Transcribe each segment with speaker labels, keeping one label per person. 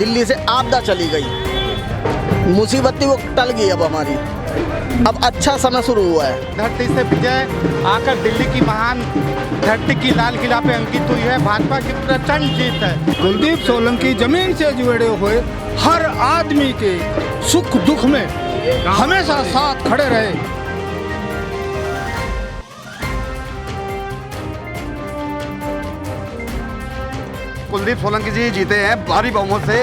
Speaker 1: दिल्ली से आपदा चली गई, मुसीबत थी वो टल गई। अब हमारी अब अच्छा समय शुरू हुआ है।
Speaker 2: धरती से विजय आकर दिल्ली की महान धरती की लाल किला पे अंकित हुई है। भाजपा की प्रचंड जीत है।
Speaker 3: कुलदीप सोलंकी जमीन से जुड़े हुए हर आदमी के सुख दुख में हमेशा साथ खड़े रहे।
Speaker 4: कुलदीप सोलंकी जी जीते हैं भारी बहुमत से,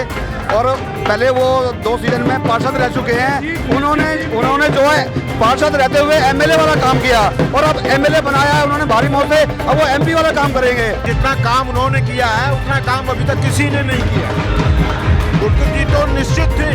Speaker 4: और पहले वो 2 सीजन में पार्षद रह चुके हैं। उन्होंने जो है पार्षद रहते हुए एमएलए वाला काम किया, और अब एमएलए बनाया है उन्होंने भारी मौत से। अब वो एमपी वाला काम करेंगे।
Speaker 5: जितना काम उन्होंने किया है उतना काम अभी तक किसी ने नहीं किया। गुरकीरत जी तो निश्चित थी।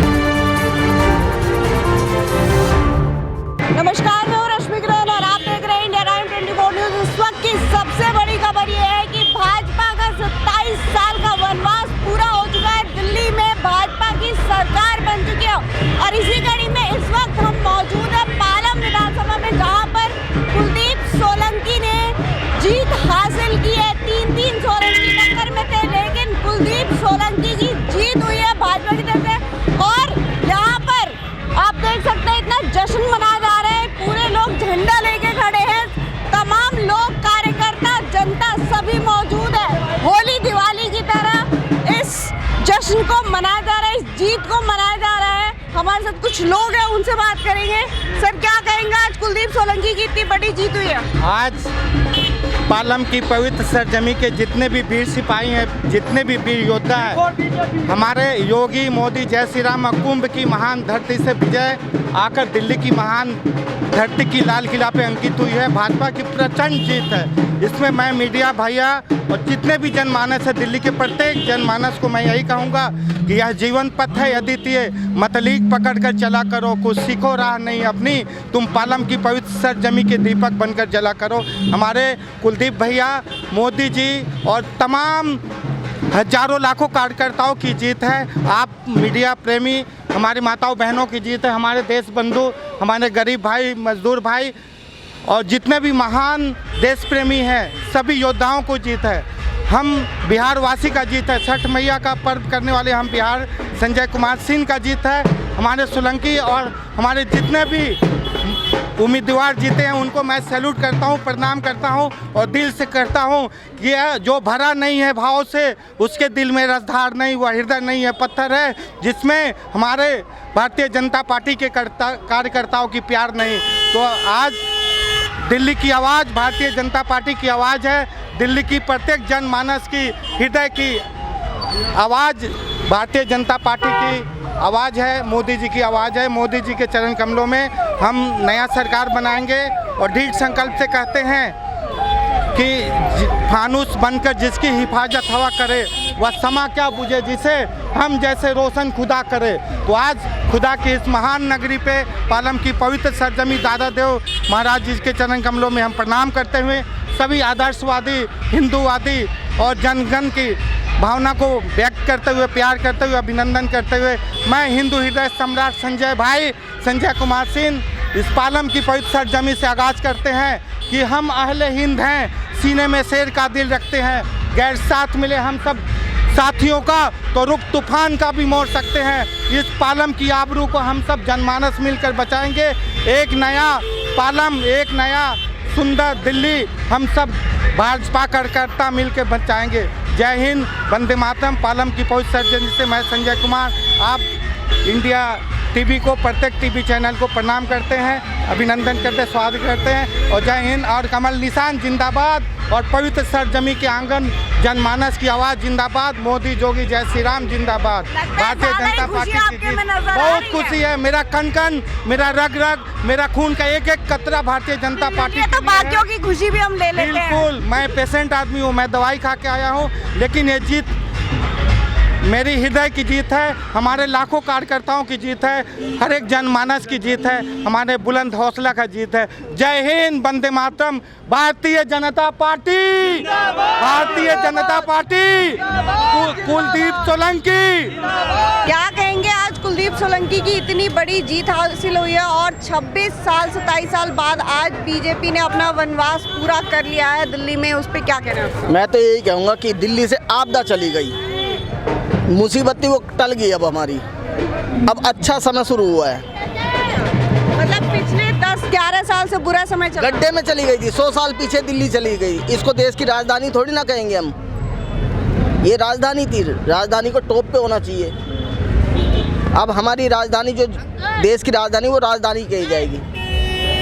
Speaker 6: नमस्कार, मैं हूं रश्मि किरण और आप देख रहे हैं इंडिया टाइम 24 न्यूज। इस वक्त की सबसे बड़ी खबर ये है कि भाजपा का 27 साल का वनवास पूरा हो चुका है। दिल्ली में भाजपा की सरकार बन चुकी है, और इसी कड़ी में इस वक्त हम मौजूद है पालम विधानसभा में, जहां पर कुलदीप सोलंकी ने जीत हासिल की है। 3-3 सोलंकी टक्कर में थे, लेकिन कुलदीप सोलंकी की जीत हुई है भाजपा की तरफ से। और यहाँ पर आप देख सकते हैं इतना जश्न मनाया जा रहा है, पूरे लोग झंडा लेके खड़े हैं। तमाम लोग, कार्यकर्ता, जनता सभी मौजूद है। होली दिवाली की तरह इस जश्न को मनाया जा रहा है, इस जीत को मनाया जा रहा है। हमारे साथ कुछ लोग हैं, उनसे बात करेंगे। सर, क्या कहेंगे, आज कुलदीप सोलंकी की इतनी बड़ी जीत हुई है?
Speaker 2: आज पालम की पवित्र सरजमी के जितने भी वीर सिपाही हैं, जितने भी वीर योद्धा हैं, हमारे योगी मोदी जय श्री राम कुंभ की महान धरती से विजय आकर दिल्ली की महान धरती की लाल किला पे अंकित हुई है। भाजपा की प्रचंड जीत है। इसमें मैं मीडिया भैया और जितने भी जनमानस है, दिल्ली के प्रत्येक जनमानस को मैं यही कहूँगा कि यह जीवन पथ है अद्वितीय, मतलीक पकड़ कर चला करो, कुछ सीखो राह नहीं अपनी, तुम पालम की पवित्र सरजमी के दीपक बनकर जला करो। हमारे कुलदीप भैया, मोदी जी और तमाम हजारों लाखों कार्यकर्ताओं की जीत है। आप मीडिया प्रेमी, हमारी माताओं बहनों की जीत है। हमारे देश बंधु, हमारे गरीब भाई, मजदूर भाई और जितने भी महान देश प्रेमी हैं, सभी योद्धाओं को जीत है। हम बिहार वासी का जीत है। छठ मैया का पर्व करने वाले हम बिहार, संजय कुमार सिंह का जीत है। हमारे सोलंकी और हमारे जितने भी उम्मीदवार जीते हैं उनको मैं सैल्यूट करता हूं, प्रणाम करता हूं और दिल से करता हूं कि यह जो भरा नहीं है भाव से, उसके दिल में रसधार नहीं, वह हृदय नहीं है, पत्थर है जिसमें हमारे भारतीय जनता पार्टी के कार्यकर्ताओं की प्यार नहीं। तो आज दिल्ली की आवाज़ भारतीय जनता पार्टी की आवाज़ है। दिल्ली की प्रत्येक जनमानस की हृदय की आवाज़ भारतीय जनता पार्टी की आवाज़ है, मोदी जी की आवाज़ है। मोदी जी के चरण कमलों में हम नया सरकार बनाएंगे और दृढ़ संकल्प से कहते हैं कि फानूस बनकर जिसकी हिफाजत हवा करे, वह समा क्या बुझे जिसे हम जैसे रोशन खुदा करे। तो आज खुदा की इस महान नगरी पे, पालम की पवित्र सरजमी दादा देव महाराज जी के चरण कमलों में हम प्रणाम करते हुए सभी आदर्शवादी, हिंदूवादी और जनगण की भावना को व्यक्त करते हुए, प्यार करते हुए, अभिनंदन करते हुए, मैं हिंदू हृदय सम्राट संजय भाई, संजय कुमार सिंह, इस पालम की पवित्र सरजमी से आगाज़ करते हैं कि हम अहले हिंद हैं, सीने में शेर का दिल रखते हैं। गैर साथ मिले हम सब साथियों का तो रुख तूफान का भी मोड़ सकते हैं। इस पालम की आबरू को हम सब जनमानस मिलकर बचाएंगे। एक नया पालम, एक नया सुंदर दिल्ली हम सब भाजपा कार्यकर्ता मिलकर बचाएंगे। जय हिंद, वंदे मातरम। पालम की पवित्र सरजमी से मैं संजय कुमार, आप इंडिया टीवी को, प्रत्येक टीवी चैनल को प्रणाम करते हैं, अभिनंदन करते हैं, स्वागत करते हैं। और जय हिंद। और कमल निशान जिंदाबाद, और पवित्र सरजमी के आंगन जनमानस की आवाज़ जिंदाबाद। मोदी जोगी जय श्री राम जिंदाबाद। भारतीय जनता पार्टी की जीत, बहुत खुशी है। मेरा कण कण, मेरा रग रग, मेरा खून का एक एक कतरा भारतीय जनता पार्टी
Speaker 6: तो बाकियों की खुशी भी हम ले लेते हैं।
Speaker 2: बिल्कुल, मैं पेशेंट आदमी हूँ, मैं दवाई खा के आया हूँ, लेकिन ये जीत मेरी हृदय की जीत है, हमारे लाखों कार्यकर्ताओं की जीत है, हर एक जनमानस की जीत है, हमारे बुलंद हौसला का जीत है। जय हिंद, वंदे मातरम। Bharatiya Janata party, Bharatiya Janata party, Kuldeep Solanki.
Speaker 6: क्या कहेंगे, आज कुलदीप सोलंकी की इतनी बड़ी जीत हासिल हुई है और 27 साल बाद आज बीजेपी ने अपना वनवास पूरा कर लिया है दिल्ली में, उस पर क्या कहना है?
Speaker 1: मैं तो यही कहूँगा कि दिल्ली से आपदा चली गई, मुसीबत थी वो टल गई अब हमारी, अब अच्छा समय शुरू हुआ है।
Speaker 6: मतलब पिछले 10-11 साल से बुरा समय चला।
Speaker 1: गड्ढे में चली गई थी, 100 साल पीछे दिल्ली चली गई। इसको देश की राजधानी थोड़ी ना कहेंगे हम, ये राजधानी थी, राजधानी को टॉप पे होना चाहिए। अब हमारी राजधानी जो देश की राजधानी वो राजधानी कही जाएगी।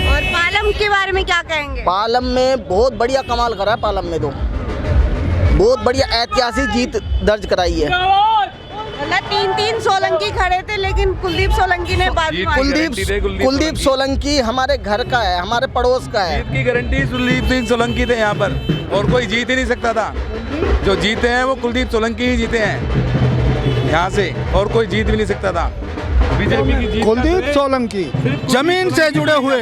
Speaker 6: और पालम के बारे में क्या कहेंगे?
Speaker 1: पालम में बहुत बढ़िया कमाल करा है, पालम में तो बहुत बढ़िया ऐतिहासिक जीत दर्ज कराई है।
Speaker 6: मतलब 3-3 सोलंकी खड़े थे, लेकिन कुलदीप सोलंकी ने बाजी मारी।
Speaker 1: कुलदीप सोलंकी हमारे घर का है, हमारे पड़ोस का है।
Speaker 7: जीत की गारंटी कुलदीप सिंह सोलंकी थे यहाँ पर, और कोई जीत ही नहीं सकता था। जो जीते हैं वो कुलदीप सोलंकी ही जीते हैं यहाँ से, और कोई जीत भी नहीं सकता था। बीजेपी की जीत
Speaker 3: कुलदीप सोलंकी जमीन से जुड़े हुए,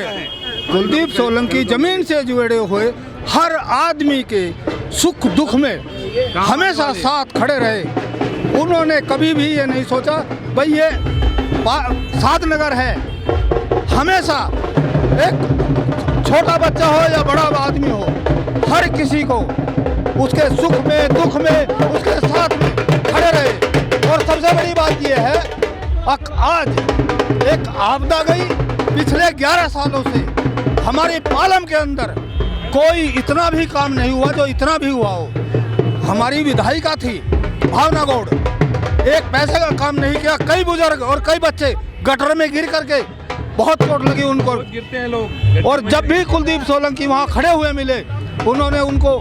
Speaker 3: कुलदीप सोलंकी जमीन से जुड़े हुए हर आदमी के सुख दुख में हमेशा साथ खड़े रहे। उन्होंने कभी भी ये नहीं सोचा भाई ये साधनगर है। हमेशा एक छोटा बच्चा हो या बड़ा आदमी हो, हर किसी को उसके सुख में दुख में उसके साथ में खड़े रहे। और सबसे बड़ी बात यह है, आज एक आपदा गई, पिछले 11 सालों से हमारे पालम के अंदर कोई इतना भी काम नहीं हुआ जो इतना भी हुआ हो। हमारी विधायिका थी भावना गौड़, एक पैसे का काम नहीं किया। कई बुजुर्ग और कई बच्चे गटर में गिर करके बहुत चोट लगी उनको,
Speaker 7: गिरते हैं लोग।
Speaker 3: और जब भी कुलदीप सोलंकी वहाँ खड़े हुए मिले, उन्होंने उनको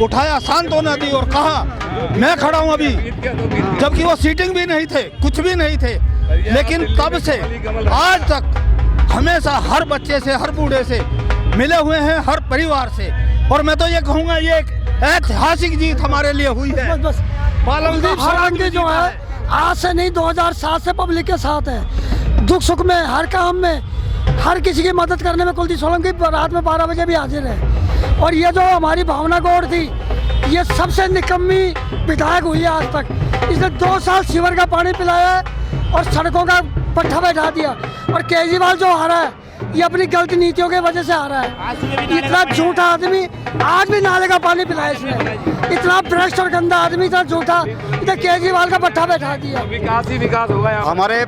Speaker 3: उठाया, सांत्वना दी और कहा मैं खड़ा हूँ अभी, जबकि वो सीटिंग भी नहीं थे, कुछ भी नहीं थे। लेकिन तब से आज तक हमेशा हर बच्चे से, हर बूढ़े से मिले हुए हैं, हर परिवार से। और मैं तो ये कहूँगा ये एक ऐतिहासिक जीत हमारे लिए हुई है।
Speaker 8: कुलदीप सोलंकी जो है आज से नहीं 2007 से पब्लिक के साथ है, दुख सुख में, हर काम में, हर किसी की मदद करने में कुलदीप सोलंकी रात में 12 बजे भी हाजिर है। और ये जो हमारी भावना गौड़ थी, ये सबसे निकम्मी विधायक हुई है आज तक। इसने 2 साल सीवर का पानी पिलाया है और सड़कों का पट्टा बैठा दिया। और केजरीवाल जो हारा है ये अपनी गलत नीतियों की वजह से हारा है। इतना झूठा आदमी, आज भी नाले का पानी पिलाया इसने। इतना भ्रष्ट और गंदा आदमी, इतना झूठा, इधर केजरीवाल का पट्टा बैठा दिया।
Speaker 7: विकास ही विकास होगा यहाँ।
Speaker 4: हमारे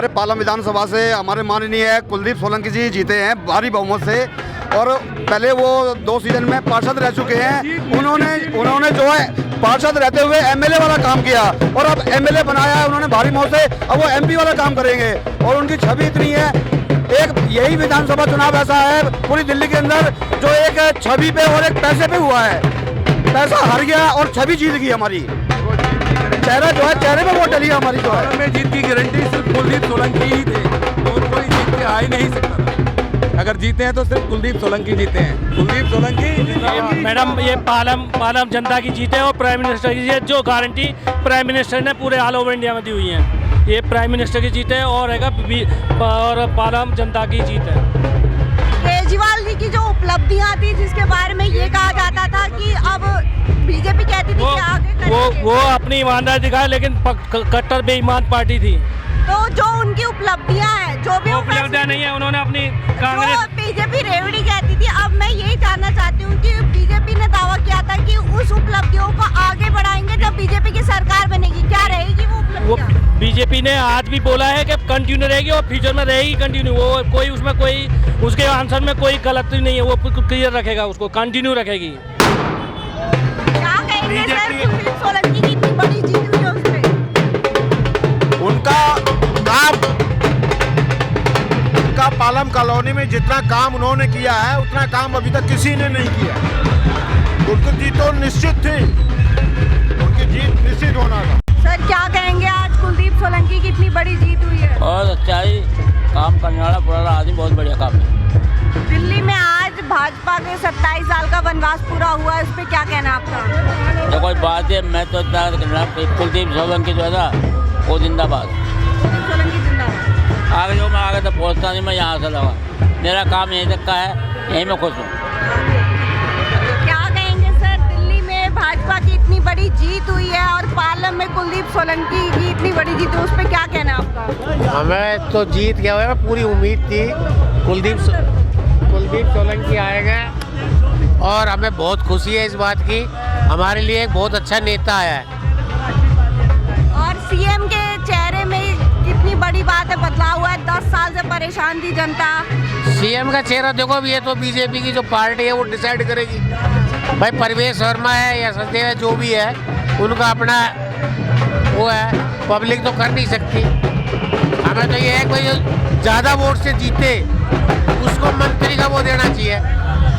Speaker 4: पालम विधानसभा से हमारे माननीय कुलदीप सोलंकी जी जीते हैं भारी बहुमत से। और पहले वो 2 सीजन में पार्षद रह चुके हैं। उन्होंने जो है पार्षद रहते हुए एमएलए वाला काम किया, और अब एमएलए बनाया है उन्होंने भारी मौत से, अब वो एमपी वाला काम करेंगे। और उनकी छवि इतनी है, एक यही विधानसभा चुनाव ऐसा है पूरी दिल्ली के अंदर जो एक छवि पे और एक पैसे पे हुआ है। पैसा हार गया और छवि जीत गई हमारी। चेहरा जो है, चेहरे पे वोट डली हमारी जो है।
Speaker 7: में जीत की गारंटी सिर्फ कुलदीप सोलंकी ही थे, और कोई जीत के आ ही नहीं सकता था। अगर जीते हैं तो सिर्फ कुलदीप सोलंकी जीते हैं। कुलदीप सोलंकी
Speaker 9: मैडम, ये पालम जनता की जीत है और प्राइम मिनिस्टर की जीत, जो गारंटी प्राइम मिनिस्टर ने पूरे ऑल ओवर इंडिया में दी हुई है। ये प्राइम मिनिस्टर की जीत है और और पालम जनता की जीत है।
Speaker 6: केजरीवाल जी की जो उपलब्धियां थी, जिसके बारे में ये कहा जाता था कि अब बीजेपी कहती थी कि आगे करेंगे।
Speaker 9: वो अपनी ईमानदारी दिखाए, लेकिन कट्टर बेईमान पार्टी थी।
Speaker 6: तो जो उनकी उपलब्धियां हैं, जो भी
Speaker 9: उपलब्धियां नहीं है, उन्होंने अपनी कांग्रेस,
Speaker 6: बीजेपी रेवड़ी कहती थी। अब मैं यही जानना चाहती हूँ कि बीजेपी ने दावा किया था कि उस उपलब्धियों को आगे बढ़ाएंगे जब बीजेपी की सरकार बनेगी। क्या रहेगी वो उपलब्धियां?
Speaker 9: बीजेपी ने आज भी बोला है कि कंटिन्यू रहेगी और फ्यूचर में रहेगी कंटिन्यू। वो कोई उसमें कोई उसके आंसर में कोई गलती नहीं है, वो क्लियर रखेगा, उसको कंटिन्यू रखेगी।
Speaker 6: क्या कहेंगे सर, कुलदीप सोलंकी की इतनी बड़ी जीत हुई है उसमें?
Speaker 5: उनका पालम कॉलोनी में जितना काम उन्होंने किया है, उतना काम अभी तक किसी ने नहीं किया। उनकी जीत तो निश्चित थी, उनकी जीत निश्चित होना था।
Speaker 6: सर क्या कहेंगे, आज कुलदीप सोलंकी की इतनी बड़ी जीत हुई है?
Speaker 10: बहुत अच्छा ही काम करने वाला पुराना आदमी, बहुत बढ़िया काम है।
Speaker 6: दिल्ली में आज भाजपा के 27 साल का वनवास पूरा हुआ है, इस पे क्या कहना है आपका?
Speaker 10: तो कोई बात है, मैं तो इतना कुलदीप सोलंकी जो है ना, वो जिंदाबाद।
Speaker 6: सोलंकी जिंदाबाद।
Speaker 10: आगे जो मैं आगे तो पहुँचता नहीं, मैं यहाँ से लगा, मेरा काम यहीं तक का है, यहीं मैं खुश हूँ।
Speaker 6: क्या कहेंगे सर, दिल्ली में भाजपा की इतनी बड़ी जीत हुई है और पालम में कुलदीप सोलंकी की इतनी बड़ी जीत है, उस पर क्या कहना है आपका?
Speaker 11: हमें तो जीत गया हुआ, पूरी उम्मीद थी कुलदीप सोलंकी आएगा, और हमें बहुत खुशी है इस बात की। हमारे लिए एक बहुत अच्छा नेता आया है।
Speaker 6: सीएम के चेहरे में कितनी बड़ी बात है, बदलाव हुआ है। 10 साल से परेशान थी जनता।
Speaker 11: सीएम का चेहरा देखो, अब ये तो बीजेपी की जो पार्टी है वो डिसाइड करेगी। भाई परवेश वर्मा है या सचदेव है, जो भी है उनका अपना वो है, पब्लिक तो कर नहीं सकती। हमें तो ये है कोई ज़्यादा वोट से जीते उसको मंत्री का वो देना चाहिए।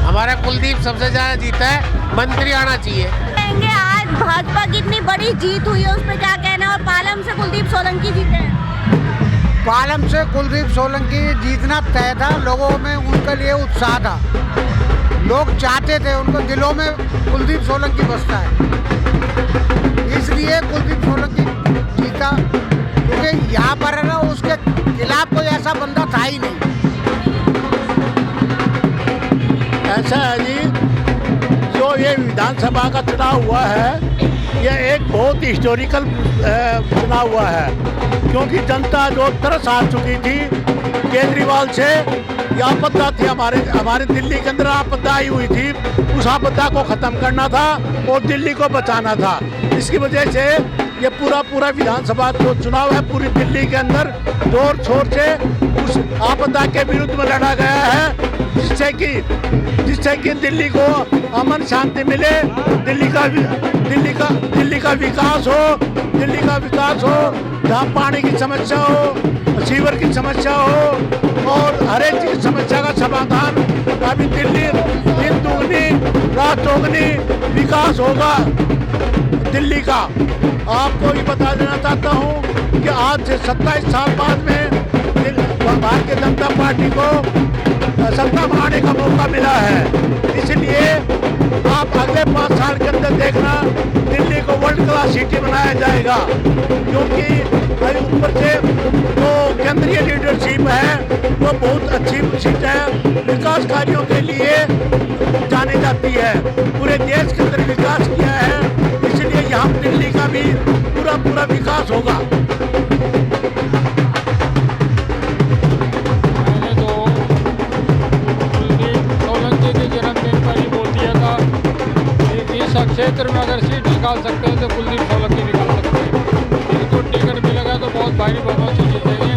Speaker 11: हमारा कुलदीप सबसे ज़्यादा जीता है, मंत्री आना चाहिए।
Speaker 6: कहेंगे आज भाजपा की इतनी बड़ी जीत हुई है, उस पर क्या कहना है? और पालम से कुलदीप सोलंकी जीते हैं।
Speaker 12: पालम से कुलदीप सोलंकी जीतना तय था, लोगों में उनके लिए उत्साह था, लोग चाहते थे, उनको दिलों में कुलदीप सोलंकी बसता है, इसलिए कुलदीप सोलंकी जीता। क्योंकि यहाँ पर है ना, उसके खिलाफ कोई ऐसा बंदा था ही नहीं।
Speaker 13: ऐसा है जी, जो ये विधानसभा का चुनाव हुआ है, यह एक बहुत हिस्टोरिकल चुनाव हुआ है, क्योंकि जनता जो तरस आ चुकी थी केजरीवाल से। ये आपदा थी हमारे दिल्ली के अंदर आपदा आई हुई थी, उस आपदा को ख़त्म करना था और दिल्ली को बचाना था। इसकी वजह से ये पूरा विधानसभा जो चुनाव है पूरी दिल्ली के अंदर जोर शोर से उस आपदा के विरुद्ध में लड़ा गया है, जिससे कि दिल्ली को अमन शांति मिले, दिल्ली का विकास हो, जहाँ पानी की समस्या हो, सीवर की समस्या हो और हर एक चीज समस्या का समाधान। अभी दिल्ली दिन दुगनी रात चौगनी विकास होगा दिल्ली का। आपको ये बता देना चाहता हूँ कि आज से 27 साल बाद में भारतीय जनता पार्टी को सत्ता में आने का मौका मिला है। इसलिए आप अगले 5 साल के अंदर देखना दिल्ली को वर्ल्ड क्लास सिटी बनाया जाएगा, क्योंकि ऊपर से जो केंद्रीय लीडरशिप है वो बहुत अच्छी सीट है, विकास कार्यों के लिए जानी जाती है, पूरे देश के अंदर विकास किया है, इसलिए यहाँ दिल्ली का भी पूरा विकास होगा।
Speaker 14: क्षेत्र में अगर सीट निकाल सकते हैं तो कुलदीप सोलंकी निकाल सकते हैं। इनको टिकट मिलेगा तो बहुत भारी बहुमत से जीतेंगे,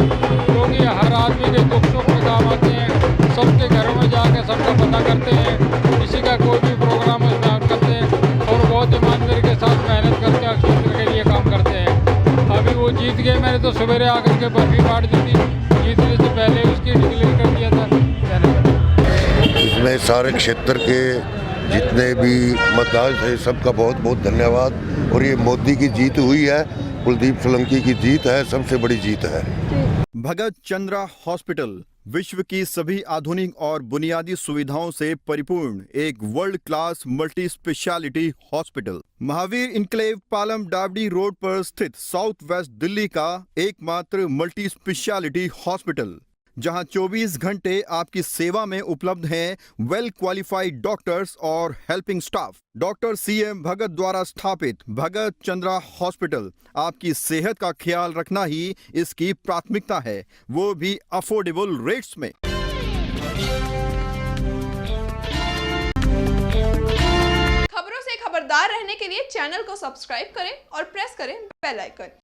Speaker 14: क्योंकि हर आदमी के दुख सुख में काम आते हैं, सबके घरों में जाकर सबका पता करते हैं, किसी का कोई भी प्रोग्राम उसमें करते हैं और बहुत ईमानदारी के साथ मेहनत करके क्षेत्र के लिए काम करते हैं। अभी वो जीत गए, मैंने तो सवेरे आकर के बर्फी बांट दी थी, जीतने से पहले उसकी डिक्लेयर कर दिया था।
Speaker 15: इसमें सारे क्षेत्र के जितने भी मतदाता थे सबका बहुत बहुत धन्यवाद। और ये मोदी की जीत हुई है, कुलदीप सोलंकी की जीत है, सबसे बड़ी जीत है।
Speaker 16: भगत चंद्रा हॉस्पिटल विश्व की सभी आधुनिक और बुनियादी सुविधाओं से परिपूर्ण एक world class multi speciality hospital, Mahavir enclave Palam डावडी रोड पर स्थित साउथ वेस्ट दिल्ली का एकमात्र मल्टी स्पेशलिटी हॉस्पिटल, जहां 24 घंटे आपकी सेवा में उपलब्ध हैं वेल क्वालिफाइड डॉक्टर्स और हेल्पिंग स्टाफ। डॉक्टर CM भगत द्वारा स्थापित भगत चंद्रा हॉस्पिटल आपकी सेहत का ख्याल रखना ही इसकी प्राथमिकता है, वो भी अफोर्डेबल रेट्स में।
Speaker 17: खबरों से खबरदार रहने के लिए चैनल को सब्सक्राइब करें और प्रेस करें बेल आइकन।